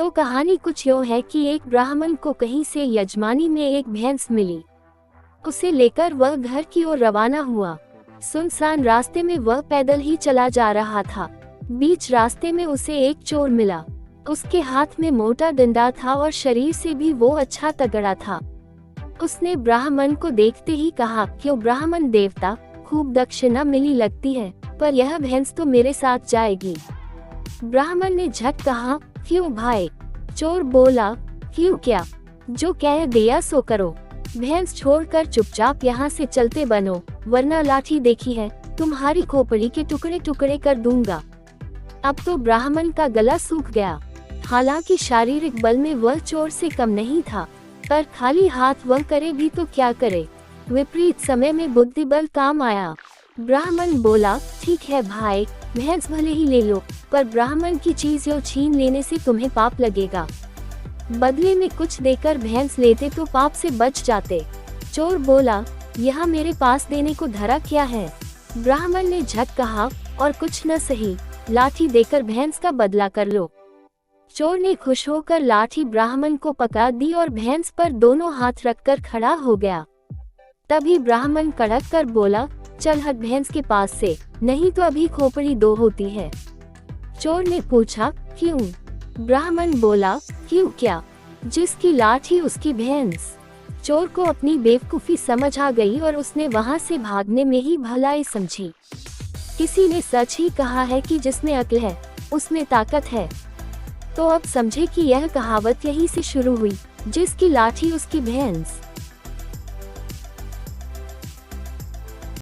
तो कहानी कुछ यूं है कि एक ब्राह्मण को कहीं से यजमानी में एक भैंस मिली। उसे लेकर वह घर की ओर रवाना हुआ। सुनसान रास्ते में वह पैदल ही चला जा रहा था। बीच रास्ते में उसे एक चोर मिला। उसके हाथ में मोटा डंडा था और शरीर से भी वो अच्छा तगड़ा था। उसने ब्राह्मण को देखते ही कहा, क्यों ब्राह्मण देवता, खूब दक्षिणा मिली लगती है, पर यह भैंस तो मेरे साथ जाएगी। ब्राह्मण ने झट कहा, क्यों भाई? चोर बोला, क्यों क्या, जो कह दिया सो करो। भैंस छोड़कर चुपचाप यहाँ से चलते बनो, वरना लाठी देखी है, तुम्हारी खोपड़ी के टुकड़े टुकड़े कर दूंगा। अब तो ब्राह्मण का गला सूख गया। हालांकि शारीरिक बल में वह चोर से कम नहीं था, पर खाली हाथ वह करे भी तो क्या करे। विपरीत समय में बुद्धि बल काम आया। ब्राह्मण बोला, ठीक है भाई, भैंस भले ही ले लो, पर ब्राह्मण की चीज यो छीन लेने से तुम्हें पाप लगेगा। बदले में कुछ देकर भैंस लेते तो पाप से बच जाते। चोर बोला, यहाँ मेरे पास देने को धरा क्या है? ब्राह्मण ने झट कहा, और कुछ न सही, लाठी देकर भैंस का बदला कर लो। चोर ने खुश होकर लाठी ब्राह्मण को पकड़ा दी और भैंस पर दोनों हाथ रखकर खड़ा हो गया। तभी ब्राह्मण कड़क कर बोला, चल हट भैंस के पास से, नहीं तो अभी खोपड़ी दो होती है। चोर ने पूछा, क्यों? ब्राह्मण बोला, क्यों क्या, जिसकी लाठी उसकी भैंस। चोर को अपनी बेवकूफी समझ आ गई और उसने वहां से भागने में ही भलाई समझी। किसी ने सच ही कहा है कि जिसमें अक्ल है उसमें ताकत है। तो अब समझे कि यह कहावत यहीं से शुरू हुई, जिसकी लाठी उसकी भैंस।